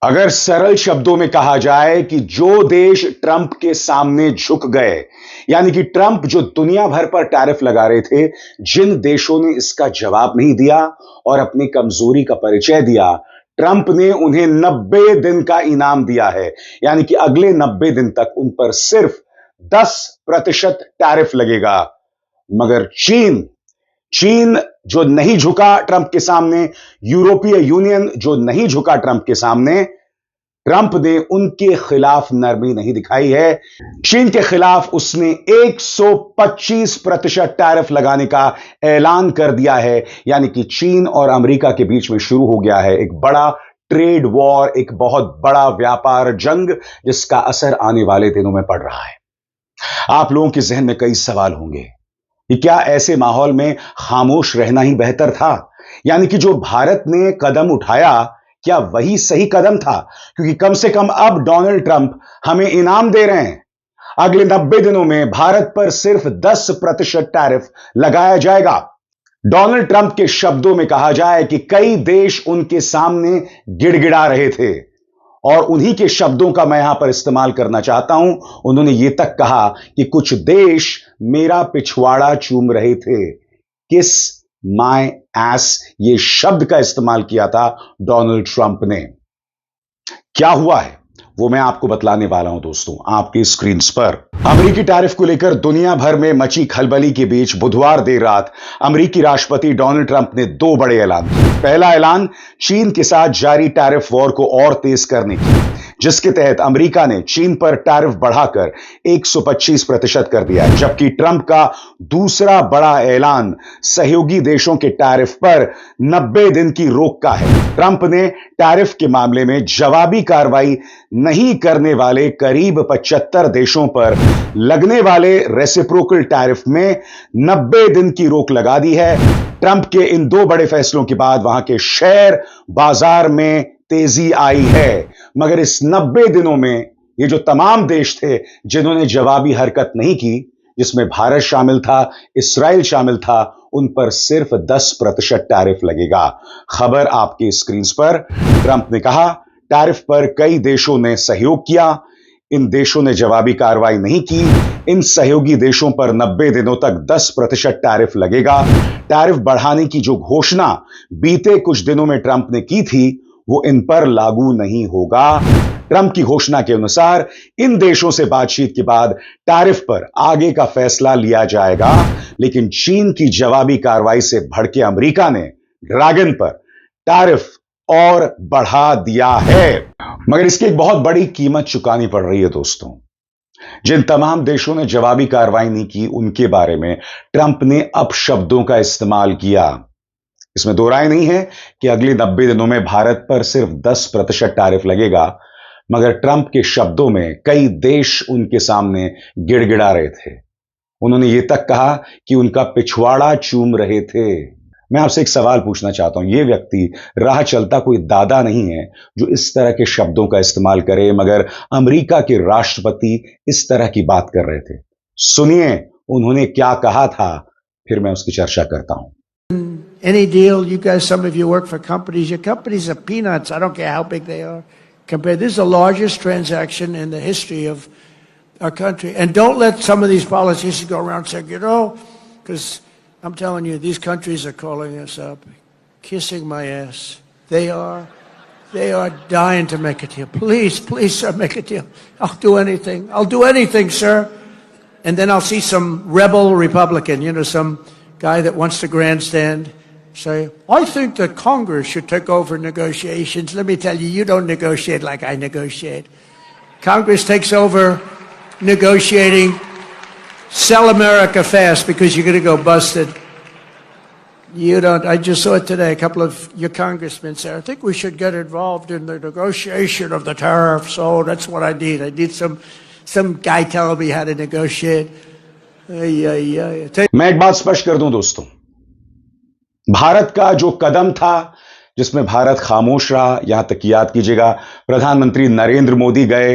अगर सरल शब्दों में कहा जाए कि जो देश ट्रंप के सामने झुक गए, यानी कि ट्रंप जो दुनिया भर पर टैरिफ लगा रहे थे, जिन देशों ने इसका जवाब नहीं दिया और अपनी कमजोरी का परिचय दिया, ट्रंप ने उन्हें 90 दिन का इनाम दिया है। यानी कि अगले 90 दिन तक उन पर सिर्फ 10% टैरिफ लगेगा। मगर चीन चीन जो नहीं झुका ट्रंप के सामने, यूरोपीय यूनियन जो नहीं झुका ट्रंप के सामने, ट्रंप ने उनके खिलाफ नरमी नहीं दिखाई है। चीन के खिलाफ उसने 125% टैरिफ लगाने का ऐलान कर दिया है। यानी कि चीन और अमेरिका के बीच में शुरू हो गया है एक बड़ा ट्रेड वॉर, एक बहुत बड़ा व्यापार जंग, जिसका असर आने वाले दिनों में पड़ रहा है। आप लोगों के जहन में कई सवाल होंगे कि क्या ऐसे माहौल में खामोश रहना ही बेहतर था? यानी कि जो भारत ने कदम उठाया, क्या वही सही कदम था? क्योंकि कम से कम अब डोनाल्ड ट्रंप हमें इनाम दे रहे हैं। अगले 90 दिनों में भारत पर सिर्फ 10% टैरिफ लगाया जाएगा। डोनाल्ड ट्रंप के शब्दों में कहा जाए कि कई देश उनके सामने गिड़गिड़ा रहे थे, और उन्हीं के शब्दों का मैं यहां पर इस्तेमाल करना चाहता हूं। उन्होंने यह तक कहा कि कुछ देश मेरा पिछवाड़ा चूम रहे थे। किस माय एस, ये शब्द का इस्तेमाल किया था डोनाल्ड ट्रंप ने। क्या हुआ है वो मैं आपको बतलाने वाला हूं दोस्तों, आपकी स्क्रीन पर। अमेरिकी टैरिफ को लेकर दुनिया भर में मची खलबली के बीच बुधवार देर रात अमेरिकी राष्ट्रपति डोनाल्ड ट्रंप ने दो बड़े ऐलान किए। पहला ऐलान चीन के साथ जारी टैरिफ वॉर को और तेज करने की, जिसके तहत अमेरिका ने चीन पर टैरिफ बढ़ाकर 125% कर दिया है। जबकि ट्रंप का दूसरा बड़ा ऐलान सहयोगी देशों के टैरिफ पर 90 दिन की रोक का है। ट्रंप ने टैरिफ के मामले में जवाबी कार्रवाई नहीं करने वाले करीब 75 देशों पर लगने वाले रेसिप्रोकल टैरिफ में 90 दिन की रोक लगा दी है। ट्रंप के इन दो बड़े फैसलों के बाद वहां के शेयर बाजार में तेजी आई है। मगर इस 90 दिनों में ये जो तमाम देश थे जिन्होंने जवाबी हरकत नहीं की, जिसमें भारत शामिल था, इस्राइल शामिल था, उन पर सिर्फ 10% टैरिफ लगेगा। खबर आपकी स्क्रीन पर। ट्रंप ने कहा टैरिफ पर कई देशों ने सहयोग किया, इन देशों ने जवाबी कार्रवाई नहीं की। इन सहयोगी देशों पर 90 दिनों तक 10% टैरिफ लगेगा। टैरिफ बढ़ाने की जो घोषणा बीते कुछ दिनों में ट्रंप ने की थी, वो इन पर लागू नहीं होगा। ट्रंप की घोषणा के अनुसार इन देशों से बातचीत के बाद टैरिफ पर आगे का फैसला लिया जाएगा। लेकिन चीन की जवाबी कार्रवाई से भड़के अमेरिका ने ड्रैगन पर टैरिफ और बढ़ा दिया है। मगर इसकी एक बहुत बड़ी कीमत चुकानी पड़ रही है दोस्तों। जिन तमाम देशों ने जवाबी कार्रवाई नहीं की, उनके बारे में ट्रंप ने अपशब्दों का इस्तेमाल किया। इसमें दो राय नहीं है कि अगले 90 दिनों में भारत पर सिर्फ 10% टैरिफ लगेगा। मगर ट्रंप के शब्दों में कई देश उनके सामने गिड़गिड़ा रहे थे। उन्होंने यह तक कहा कि उनका पिछवाड़ा चूम रहे थे। मैं आपसे एक सवाल पूछना चाहता हूं, यह व्यक्ति राह चलता कोई दादा नहीं है जो इस तरह के शब्दों का इस्तेमाल करे। मगर अमेरिका के राष्ट्रपति इस तरह की बात कर रहे थे। सुनिए उन्होंने क्या कहा था, फिर मैं उसकी चर्चा करता हूं। Any deal, you guys, some of you work for companies. Your companies are peanuts. I don't care how big they are. Compared, this is the largest transaction in the history of our country. And don't let some of these politicians go around saying, because I'm telling you, these countries are calling us up, kissing my ass. They are dying to make a deal. Please, please, sir, make a deal. I'll do anything. I'll do anything, sir. And then I'll see some rebel Republican, some guy that wants to grandstand, say, I think that Congress should take over negotiations. Let me tell you, you don't negotiate like I negotiate. Congress takes over negotiating. Sell America fast because you're going to go busted. You don't. I just saw it today. A couple of your congressmen said, I think we should get involved in the negotiation of the tariff. So that's what I need. I need some guy telling me how to negotiate. मैं एक बात स्पष्ट कर दूं दोस्तों, भारत का जो कदम था जिसमें भारत खामोश रहा, यहां तक कि याद कीजिएगा प्रधानमंत्री नरेंद्र मोदी गए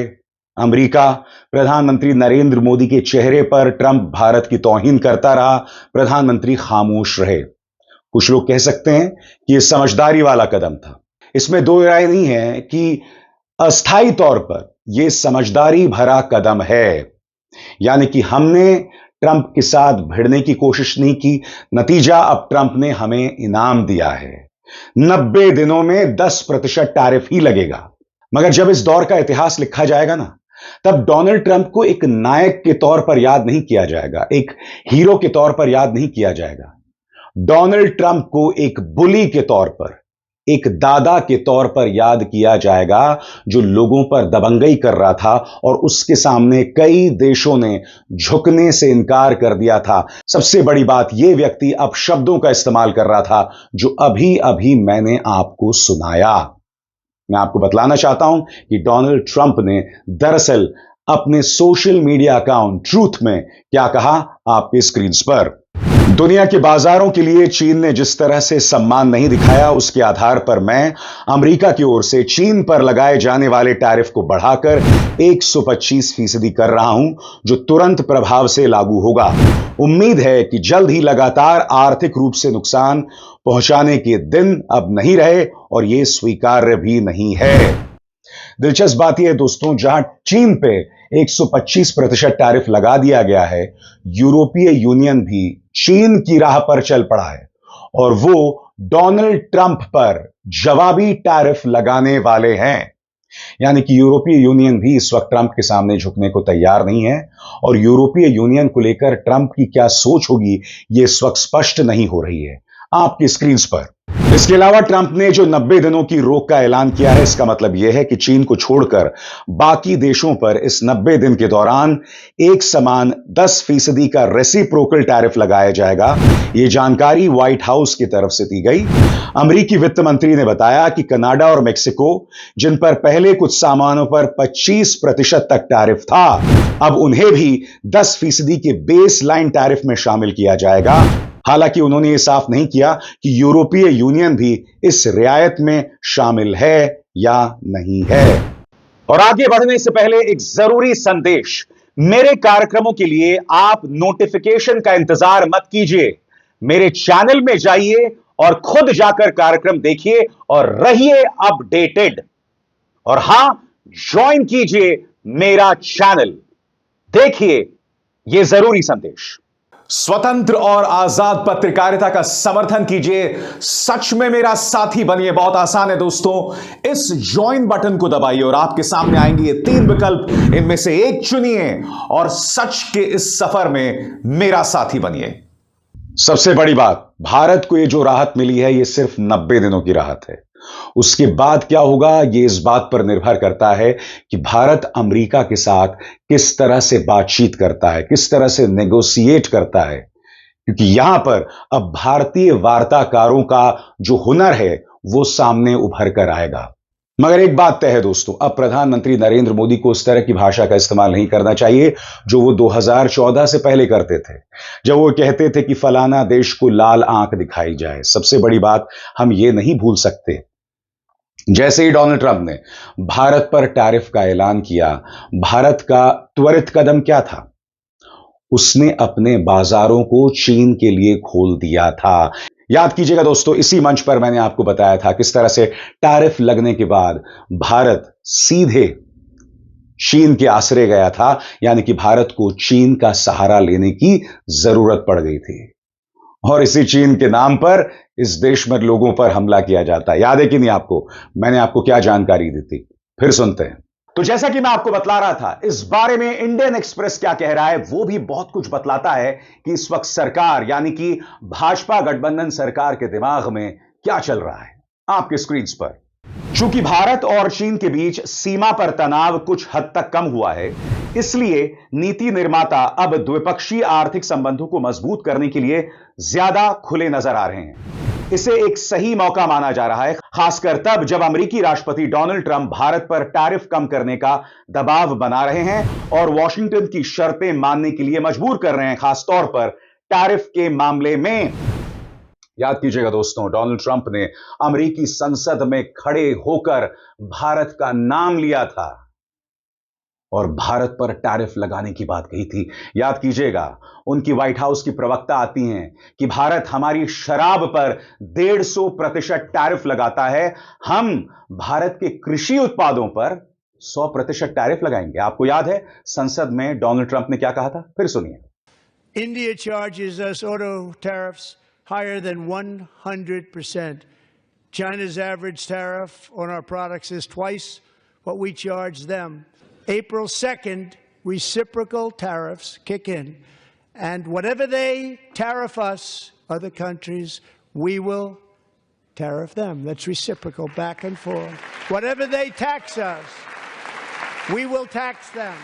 अमेरिका, प्रधानमंत्री नरेंद्र मोदी के चेहरे पर ट्रंप भारत की तौहीन करता रहा, प्रधानमंत्री खामोश रहे। कुछ लोग कह सकते हैं कि यह समझदारी वाला कदम था। इसमें दो राय नहीं है कि अस्थाई तौर पर यह समझदारी भरा कदम है। यानी कि हमने ट्रंप के साथ भिड़ने की कोशिश नहीं की, नतीजा अब ट्रंप ने हमें इनाम दिया है। 90 दिनों में 10% टैरिफ ही लगेगा। मगर जब इस दौर का इतिहास लिखा जाएगा ना, तब डोनाल्ड ट्रंप को एक नायक के तौर पर याद नहीं किया जाएगा, एक हीरो के तौर पर याद नहीं किया जाएगा। डोनाल्ड ट्रंप को एक बुली के तौर पर, एक दादा के तौर पर याद किया जाएगा, जो लोगों पर दबंगई कर रहा था और उसके सामने कई देशों ने झुकने से इनकार कर दिया था। सबसे बड़ी बात, यह व्यक्ति अब शब्दों का इस्तेमाल कर रहा था जो अभी अभी मैंने आपको सुनाया। मैं आपको बतलाना चाहता हूं कि डोनाल्ड ट्रंप ने दरअसल अपने सोशल मीडिया अकाउंट ट्रूथ में क्या कहा, आपके स्क्रीन पर। दुनिया के बाजारों के लिए चीन ने जिस तरह से सम्मान नहीं दिखाया, उसके आधार पर मैं अमेरिका की ओर से चीन पर लगाए जाने वाले टैरिफ को बढ़ाकर 125% कर रहा हूं, जो तुरंत प्रभाव से लागू होगा। उम्मीद है कि जल्द ही लगातार आर्थिक रूप से नुकसान पहुंचाने के दिन अब नहीं रहे और यह स्वीकार्य भी नहीं है। दिलचस्प बात यह है दोस्तों, जहां चीन पे 125% टैरिफ लगा दिया गया है, यूरोपीय यूनियन भी चीन की राह पर चल पड़ा है और वो डोनाल्ड ट्रंप पर जवाबी टैरिफ लगाने वाले हैं। यानी कि यूरोपीय यूनियन भी इस वक्त ट्रंप के सामने झुकने को तैयार नहीं है और यूरोपीय यूनियन को लेकर ट्रंप की क्या सोच होगी, यह इस वक्त स्पष्ट नहीं हो रही है आपकी स्क्रीन पर। इसके अलावा ट्रंप ने जो 90 दिनों की रोक का ऐलान किया है, इसका मतलब यह है कि चीन को छोड़कर बाकी देशों पर इस 90 दिन के दौरान एक समान 10% का रेसिप्रोकल टैरिफ लगाया जाएगा। यह जानकारी व्हाइट हाउस की तरफ से दी गई। अमेरिकी वित्त मंत्री ने बताया कि कनाडा और मेक्सिको, जिन पर पहले कुछ सामानों पर 25% तक टैरिफ था, अब उन्हें भी 10% के बेस लाइन टैरिफ में शामिल किया जाएगा। हालांकि उन्होंने यह साफ नहीं किया कि यूरोपीय यूनियन भी इस रियायत में शामिल है या नहीं है। और आगे बढ़ने से पहले एक जरूरी संदेश, मेरे कार्यक्रमों के लिए आप नोटिफिकेशन का इंतजार मत कीजिए। मेरे चैनल में जाइए और खुद जाकर कार्यक्रम देखिए और रहिए अपडेटेड। और हां, ज्वाइन कीजिए मेरा चैनल। देखिए यह जरूरी संदेश। स्वतंत्र और आजाद पत्रकारिता का समर्थन कीजिए, सच में मेरा साथी बनिए। बहुत आसान है दोस्तों, इस ज्वाइन बटन को दबाइए और आपके सामने आएंगे ये 3 विकल्प, इनमें से एक चुनिए और सच के इस सफर में मेरा साथी बनिए। सबसे बड़ी बात, भारत को ये जो राहत मिली है, ये सिर्फ 90 दिनों की राहत है। उसके बाद क्या होगा, यह इस बात पर निर्भर करता है कि भारत अमेरिका के साथ किस तरह से बातचीत करता है, किस तरह से नेगोशिएट करता है। क्योंकि यहां पर अब भारतीय वार्ताकारों का जो हुनर है, वो सामने उभर कर आएगा। मगर एक बात तय है दोस्तों, अब प्रधानमंत्री नरेंद्र मोदी को उस तरह की भाषा का इस्तेमाल नहीं करना चाहिए जो वो 2014 से पहले करते थे, जब वो कहते थे कि फलाना देश को लाल आंख दिखाई जाए। सबसे बड़ी बात, हम ये नहीं भूल सकते, जैसे ही डोनाल्ड ट्रंप ने भारत पर टैरिफ का ऐलान किया, भारत का त्वरित कदम क्या था? उसने अपने बाजारों को चीन के लिए खोल दिया था। याद कीजिएगा दोस्तों, इसी मंच पर मैंने आपको बताया था किस तरह से टैरिफ लगने के बाद भारत सीधे चीन के आसरे गया था, यानी कि भारत को चीन का सहारा लेने की जरूरत पड़ गई थी। और इसी चीन के नाम पर इस देश में लोगों पर हमला किया जाता है। याद है कि नहीं आपको? मैंने आपको क्या जानकारी दी थी, फिर सुनते हैं। तो जैसा कि मैं आपको बतला रहा था, इस बारे में इंडियन एक्सप्रेस क्या कह रहा है, वो भी बहुत कुछ बतलाता है कि इस वक्त सरकार, यानी कि भाजपा गठबंधन सरकार के दिमाग में क्या चल रहा है, आपके स्क्रीन पर। चूंकि भारत और चीन के बीच सीमा पर तनाव कुछ हद तक कम हुआ है, इसलिए नीति निर्माता अब द्विपक्षीय आर्थिक संबंधों को मजबूत करने के लिए ज्यादा खुले नजर आ रहे हैं। इसे एक सही मौका माना जा रहा है, खासकर तब जब अमेरिकी राष्ट्रपति डोनाल्ड ट्रंप भारत पर टैरिफ कम करने का दबाव बना रहे हैं और वॉशिंगटन की शर्तें मानने के लिए मजबूर कर रहे हैं, खासतौर पर टैरिफ के मामले में। याद कीजिएगा दोस्तों, डोनाल्ड ट्रंप ने अमेरिकी संसद में खड़े होकर भारत का नाम लिया था और भारत पर टैरिफ लगाने की बात कही थी। याद कीजिएगा, उनकी व्हाइट हाउस की प्रवक्ता आती हैं कि भारत हमारी शराब पर 150% टैरिफ लगाता है, हम भारत के कृषि उत्पादों पर 100% टैरिफ लगाएंगे। आपको याद है संसद में डोनाल्ड ट्रंप ने क्या कहा था? फिर सुनिए। India charges us auto tariffs higher than 100%. China's average tariff on our products is twice what we charge them. April 2nd, reciprocal tariffs kick in. And whatever they tariff us, other countries, we will tariff them. That's reciprocal, back and forth. Whatever they tax us, we will tax them.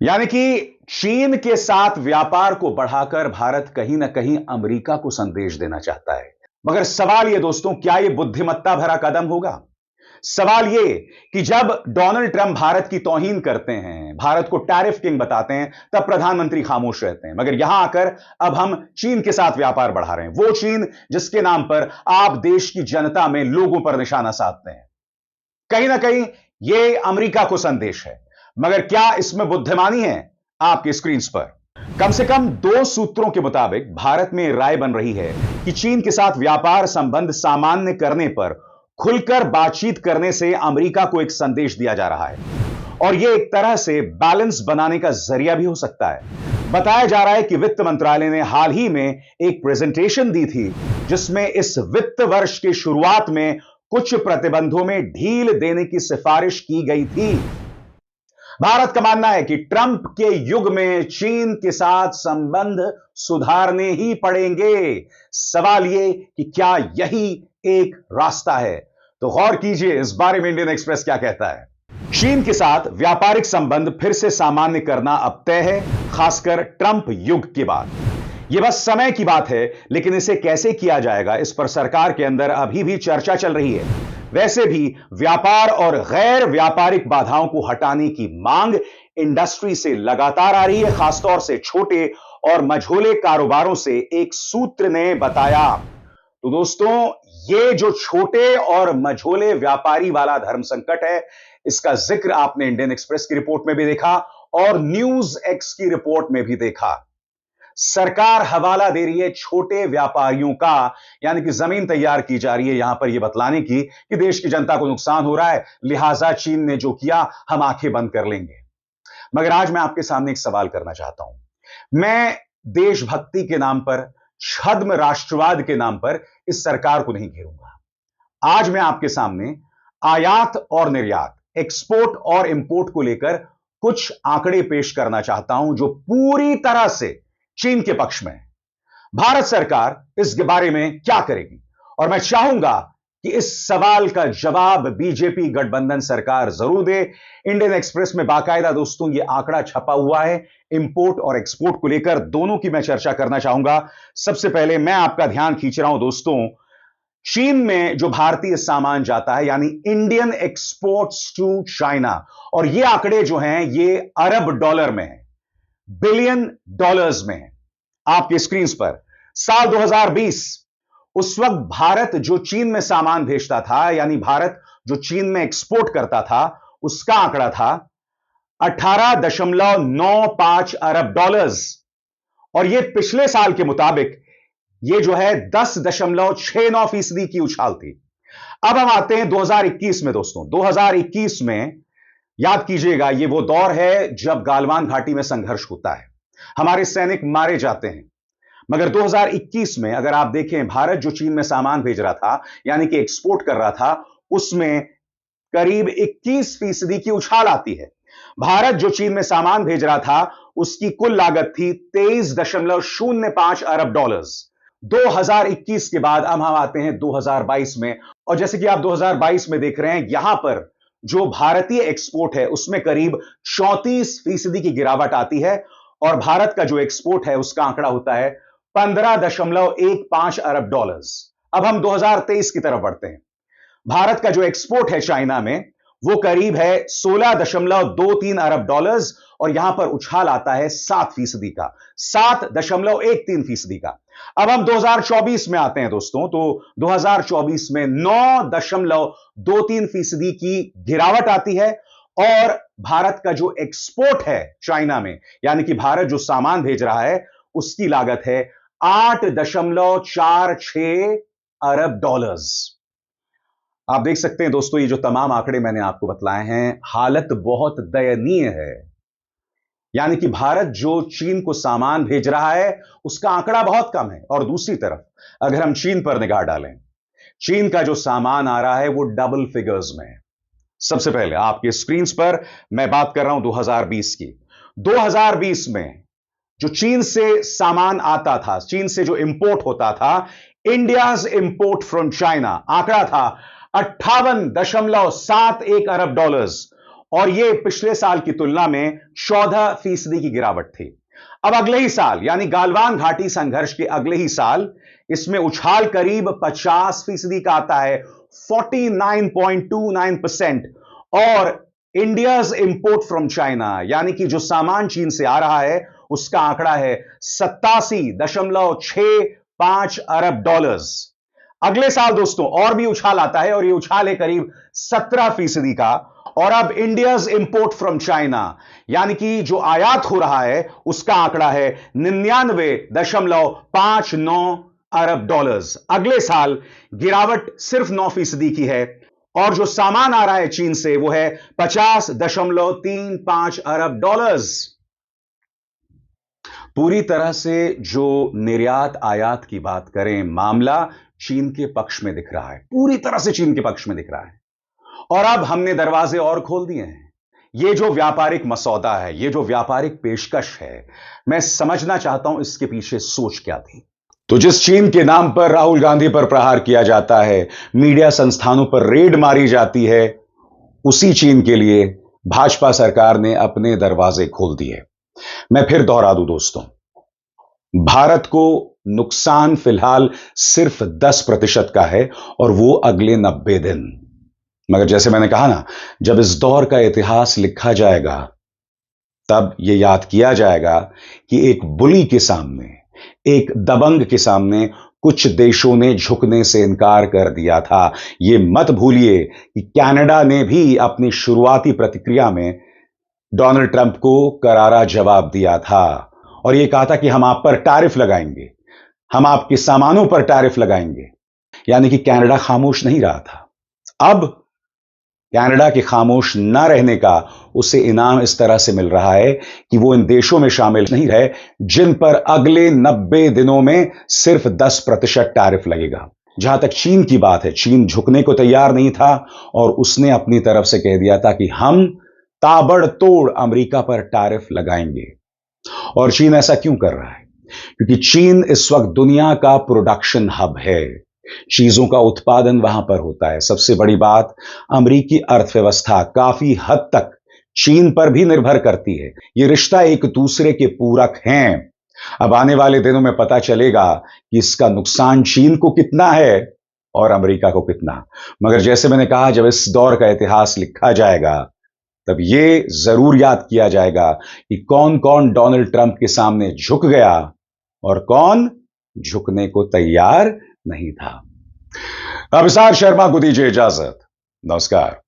यानी कि चीन के साथ व्यापार को बढ़ाकर भारत कहीं ना कहीं अमेरिका को संदेश देना चाहता है। मगर सवाल यह दोस्तों, क्या यह बुद्धिमत्ता भरा कदम होगा? सवाल यह कि जब डोनाल्ड ट्रंप भारत की तौहीन करते हैं, भारत को टैरिफ किंग बताते हैं, तब प्रधानमंत्री खामोश रहते हैं। मगर यहां आकर अब हम चीन के साथ व्यापार बढ़ा रहे हैं, वो चीन जिसके नाम पर आप देश की जनता में लोगों पर निशाना साधते हैं। कहीं ना कहीं यह अमेरिका को संदेश है। मगर क्या इसमें बुद्धिमानी है? आपकी स्क्रीन पर कम से कम 2 सूत्रों के मुताबिक भारत में राय बन रही है कि चीन के साथ व्यापार संबंध सामान्य करने पर खुलकर बातचीत करने से अमेरिका को एक संदेश दिया जा रहा है और यह एक तरह से बैलेंस बनाने का जरिया भी हो सकता है। बताया जा रहा है कि वित्त मंत्रालय ने हाल ही में एक प्रेजेंटेशन दी थी जिसमें इस वित्त वर्ष की शुरुआत में कुछ प्रतिबंधों में ढील देने की सिफारिश की गई थी। भारत का मानना है कि ट्रंप के युग में चीन के साथ संबंध सुधारने ही पड़ेंगे। सवाल यह कि क्या यही एक रास्ता है? तो गौर कीजिए इस बारे में इंडियन एक्सप्रेस क्या कहता है। चीन के साथ व्यापारिक संबंध फिर से सामान्य करना अब तय है, खासकर ट्रंप युग के बाद। यह बस समय की बात है, लेकिन इसे कैसे किया जाएगा इस पर सरकार के अंदर अभी भी चर्चा चल रही है। वैसे भी व्यापार और गैर व्यापारिक बाधाओं को हटाने की मांग इंडस्ट्री से लगातार आ रही है, खासतौर से छोटे और मझोले कारोबारों से एक सूत्र ने बताया। तो दोस्तों, ये जो छोटे और मझोले व्यापारी वाला धर्म संकट है, इसका जिक्र आपने इंडियन एक्सप्रेस की रिपोर्ट में भी देखा और न्यूज एक्स की रिपोर्ट में भी देखा। सरकार हवाला दे रही है छोटे व्यापारियों का, यानी कि जमीन तैयार की जा रही है यहां पर यह बतलाने की कि देश की जनता को नुकसान हो रहा है, लिहाजा चीन ने जो किया हम आंखें बंद कर लेंगे। मगर आज मैं आपके सामने एक सवाल करना चाहता हूं। मैं देशभक्ति के नाम पर, छद्म राष्ट्रवाद के नाम पर इस सरकार को नहीं घेरूंगा। आज मैं आपके सामने आयात और निर्यात, एक्सपोर्ट और इंपोर्ट को लेकर कुछ आंकड़े पेश करना चाहता हूं जो पूरी तरह से चीन के पक्ष में है। भारत सरकार इस बारे में क्या करेगी? और मैं चाहूंगा कि इस सवाल का जवाब बीजेपी गठबंधन सरकार जरूर दे। इंडियन एक्सप्रेस में बाकायदा दोस्तों यह आंकड़ा छपा हुआ है, इंपोर्ट और एक्सपोर्ट को लेकर दोनों की मैं चर्चा करना चाहूंगा। सबसे पहले मैं आपका ध्यान खींच रहा हूं दोस्तों, चीन में जो भारतीय सामान जाता है, यानी इंडियन एक्सपोर्ट्स टू चाइना, और ये आंकड़े जो हैं ये अरब डॉलर में है, बिलियन डॉलर्स में है। आपकी स्क्रीन पर साल 2020, उस वक्त भारत जो चीन में सामान भेजता था, यानी भारत जो चीन में एक्सपोर्ट करता था, उसका आंकड़ा था 18.95 अरब डॉलर्स, और यह पिछले साल के मुताबिक यह जो है 10.69% की उछाल थी। अब हम आते हैं 2021 में दोस्तों। 2021 में याद कीजिएगा, यह वो दौर है जब गालवान घाटी में संघर्ष होता है, हमारे सैनिक मारे जाते हैं। मगर 2021 में अगर आप देखें, भारत जो चीन में सामान भेज रहा था, यानी कि एक्सपोर्ट कर रहा था, उसमें करीब 21% की उछाल आती है। भारत जो चीन में सामान भेज रहा था उसकी कुल लागत थी 23.05 अरब डॉलर्स। 2021 के बाद अब हम आते हैं 2022 में, और जैसे कि आप 2022 में देख रहे हैं, यहां पर जो भारतीय एक्सपोर्ट है उसमें करीब 34% की गिरावट आती है, और भारत का जो एक्सपोर्ट है उसका आंकड़ा होता है 15.15 अरब डॉलर्स। अब हम 2023 की तरफ बढ़ते हैं। भारत का जो एक्सपोर्ट है चाइना में वो करीब है 16.23 अरब डॉलर्स, और यहां पर उछाल आता है 7% का, 7.13% का। अब हम 2024 में आते हैं दोस्तों, तो 2024 में 9.23% की गिरावट आती है, और भारत का जो एक्सपोर्ट है चाइना में, यानी कि भारत जो सामान भेज रहा है उसकी लागत है 8.46 अरब डॉलर्स। आप देख सकते हैं दोस्तों, ये जो तमाम आंकड़े मैंने आपको बतलाए हैं, हालत बहुत दयनीय है। यानी कि भारत जो चीन को सामान भेज रहा है उसका आंकड़ा बहुत कम है, और दूसरी तरफ अगर हम चीन पर निगाह डालें, चीन का जो सामान आ रहा है वो डबल फिगर्स में है। सबसे पहले आपके स्क्रीन पर मैं बात कर रहा हूं 2020 की। 2020 में जो चीन से सामान आता था, चीन से जो इंपोर्ट होता था, इंडियाज इंपोर्ट फ्रॉम चाइना आंकड़ा था 58.71 अरब डॉलर्स, और यह पिछले साल की तुलना में 14% की गिरावट थी। अब अगले ही साल यानी गालवान घाटी संघर्ष के अगले ही साल इसमें उछाल करीब 50% का आता है, 49.29%। और इंडियाज इंपोर्ट फ्रॉम चाइना यानी कि जो सामान चीन से आ रहा है उसका आंकड़ा है 87.65 अरब डॉलर्स। अगले साल दोस्तों और भी उछाल आता है, और यह उछाल है करीब 17% का। और अब इंडियाज इंपोर्ट फ्रॉम चाइना यानी कि जो आयात हो रहा है उसका आंकड़ा है 99.59 अरब डॉलर्स। अगले साल गिरावट सिर्फ 9% की है, और जो सामान आ रहा है चीन से वो है 50.35 अरब डॉलर्स। पूरी तरह से जो निर्यात आयात की बात करें, मामला चीन के पक्ष में दिख रहा है, पूरी तरह से चीन के पक्ष में दिख रहा है। और अब हमने दरवाजे और खोल दिए हैं। ये जो व्यापारिक मसौदा है, ये जो व्यापारिक पेशकश है, मैं समझना चाहता हूं इसके पीछे सोच क्या थी। तो जिस चीन के नाम पर राहुल गांधी पर प्रहार किया जाता है, मीडिया संस्थानों पर रेड मारी जाती है, उसी चीन के लिए भाजपा सरकार ने अपने दरवाजे खोल दिए। मैं फिर दोहरा दूं दोस्तों, भारत को नुकसान फिलहाल सिर्फ 10% का है, और वो अगले 90 दिन। मगर जैसे मैंने कहा ना, जब इस दौर का इतिहास लिखा जाएगा तब यह याद किया जाएगा कि एक बुली के सामने, एक दबंग के सामने कुछ देशों ने झुकने से इनकार कर दिया था। यह मत भूलिए कि कनाडा ने भी अपनी शुरुआती प्रतिक्रिया में डोनाल्ड ट्रंप को करारा जवाब दिया था, और यह कहा था कि हम आप पर टैरिफ लगाएंगे, हम आपके सामानों पर टैरिफ लगाएंगे। यानी कि कनाडा खामोश नहीं रहा था। अब कनाडा के खामोश न रहने का उसे इनाम इस तरह से मिल रहा है कि वो इन देशों में शामिल नहीं रहे जिन पर अगले 90 दिनों में सिर्फ 10% टैरिफ लगेगा। जहां तक चीन की बात है, चीन झुकने को तैयार नहीं था, और उसने अपनी तरफ से कह दिया था कि हम ताबड़तोड़ अमेरिका पर टैरिफ लगाएंगे। और चीन ऐसा क्यों कर रहा है? क्योंकि चीन इस वक्त दुनिया का प्रोडक्शन हब है, चीजों का उत्पादन वहां पर होता है। सबसे बड़ी बात, अमेरिकी अर्थव्यवस्था काफी हद तक चीन पर भी निर्भर करती है। ये रिश्ता एक दूसरे के पूरक हैं। अब आने वाले दिनों में पता चलेगा कि इसका नुकसान चीन को कितना है और अमेरिका को कितना। मगर जैसे मैंने कहा, जब इस दौर का इतिहास लिखा जाएगा तब यह जरूर याद किया जाएगा कि कौन कौन डोनाल्ड ट्रंप के सामने झुक गया और कौन झुकने को तैयार नहीं था। अभिसार शर्मा को दीजिए इजाजत। नमस्कार।